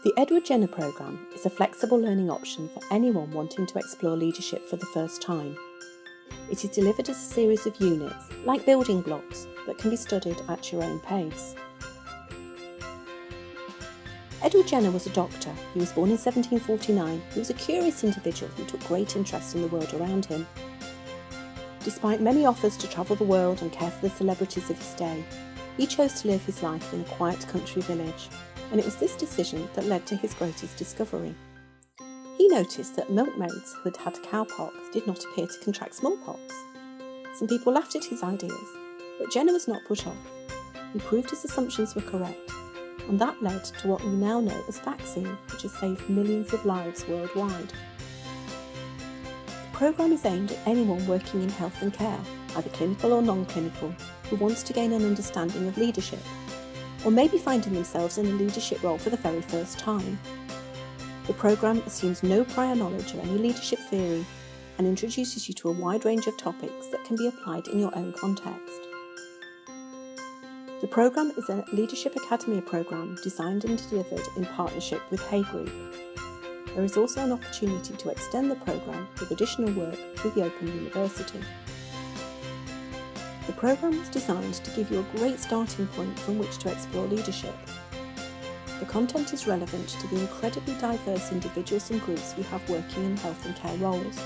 The Edward Jenner programme is a flexible learning option for anyone wanting to explore leadership for the first time. It is delivered as a series of units, like building blocks, that can be studied at your own pace. Edward Jenner was a doctor. He was born in 1749. He was a curious individual who took great interest in the world around him. Despite many offers to travel the world and care for the celebrities of his day, he chose to live his life in a quiet country village, and it was this decision that led to his greatest discovery. He noticed that milkmaids who had had cowpox did not appear to contract smallpox. Some people laughed at his ideas, but Jenner was not put off. He proved his assumptions were correct, and that led to what we now know as vaccine, which has saved millions of lives worldwide. The programme is aimed at anyone working in health and care, either clinical or non-clinical, who wants to gain an understanding of leadership, or maybe finding themselves in a leadership role for the very first time. The programme assumes no prior knowledge of any leadership theory and introduces you to a wide range of topics that can be applied in your own context. The programme is a Leadership Academy programme designed and delivered in partnership with Hay Group. There is also an opportunity to extend the programme with additional work through the Open University. The programme was designed to give you a great starting point from which to explore leadership. The content is relevant to the incredibly diverse individuals and groups we have working in health and care roles.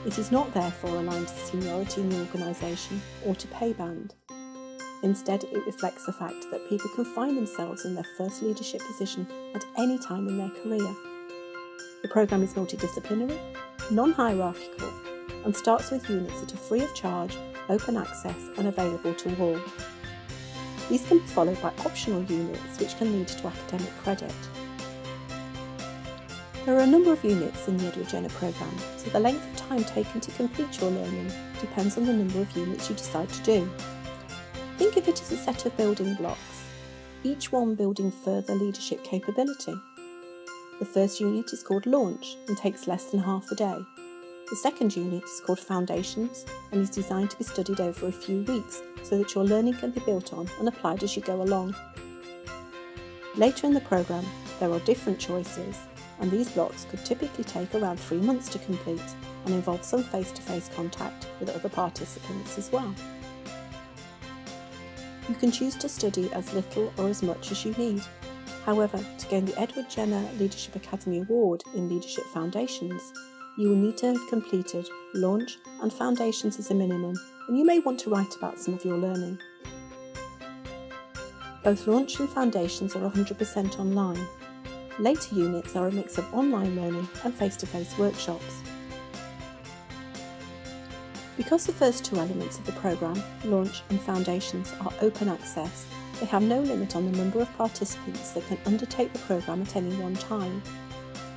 It is not therefore aligned to seniority in the organisation or to pay band. Instead, it reflects the fact that people can find themselves in their first leadership position at any time in their career. The programme is multidisciplinary, non-hierarchical, and starts with units that are free of charge, open access and available to all. These can be followed by optional units which can lead to academic credit. There are a number of units in the Edward Jenner programme, so the length of time taken to complete your learning depends on the number of units you decide to do. Think of it as a set of building blocks, each one building further leadership capability. The first unit is called Launch and takes less than half a day. The second unit is called Foundations and is designed to be studied over a few weeks so that your learning can be built on and applied as you go along. Later in the programme, there are different choices, and these blocks could typically take around 3 months to complete and involve some face-to-face contact with other participants as well. You can choose to study as little or as much as you need. However, to gain the Edward Jenner Leadership Academy Award in Leadership Foundations, you will need to have completed Launch and Foundations as a minimum, and you may want to write about some of your learning. Both Launch and Foundations are 100% online. Later units are a mix of online learning and face-to-face workshops. Because the first two elements of the programme, Launch and Foundations, are open access, they have no limit on the number of participants that can undertake the programme at any one time.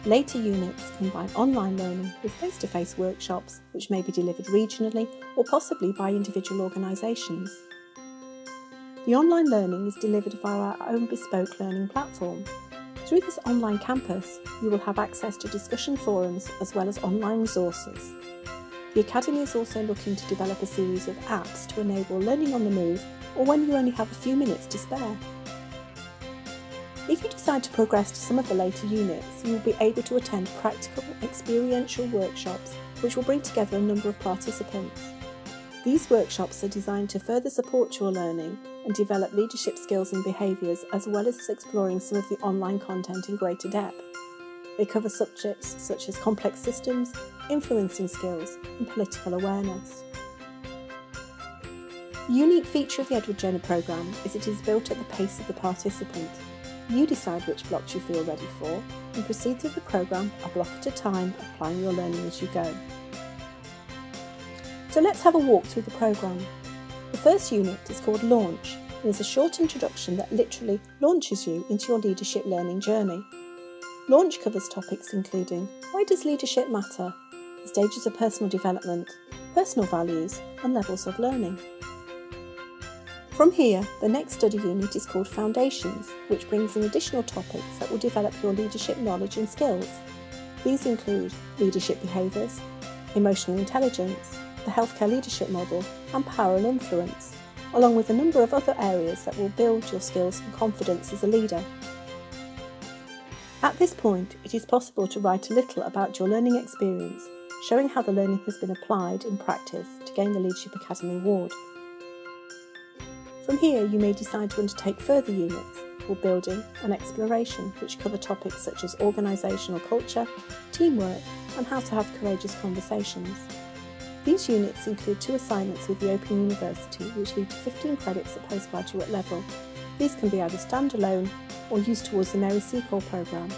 Later units combine online learning with face-to-face workshops which may be delivered regionally or possibly by individual organisations. The online learning is delivered via our own bespoke learning platform. Through this online campus, you will have access to discussion forums as well as online resources. The Academy is also looking to develop a series of apps to enable learning on the move or when you only have a few minutes to spare. If you decide to progress to some of the later units, you will be able to attend practical, experiential workshops which will bring together a number of participants. These workshops are designed to further support your learning and develop leadership skills and behaviours, as well as exploring some of the online content in greater depth. They cover subjects such as complex systems, influencing skills and political awareness. The unique feature of the Edward Jenner programme is it is built at the pace of the participant. You decide which blocks you feel ready for and proceed through the programme a block at a time, applying your learning as you go. So let's have a walk through the programme. The first unit is called Launch and is a short introduction that literally launches you into your leadership learning journey. Launch covers topics including why does leadership matter, the stages of personal development, personal values and levels of learning. From here, the next study unit is called Foundations, which brings in additional topics that will develop your leadership knowledge and skills. These include leadership behaviours, emotional intelligence, the healthcare leadership model, and power and influence, along with a number of other areas that will build your skills and confidence as a leader. At this point, it is possible to write a little about your learning experience, showing how the learning has been applied in practice to gain the Leadership Academy Award. From here, you may decide to undertake further units called Building and Exploration, which cover topics such as organisational culture, teamwork, and how to have courageous conversations. These units include 2 assignments with the Open University, which lead to 15 credits at postgraduate level. These can be either standalone or used towards the Mary Seacole programme.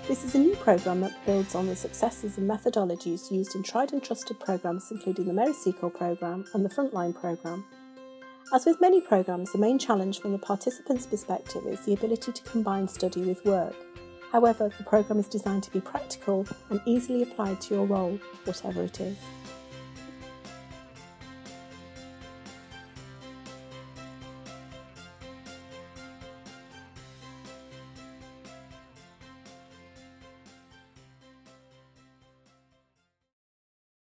This is a new programme that builds on the successes and methodologies used in tried and trusted programmes including the Mary Seacole programme and the Frontline programme. As with many programmes, the main challenge from the participants' perspective is the ability to combine study with work. However, the programme is designed to be practical and easily applied to your role, whatever it is.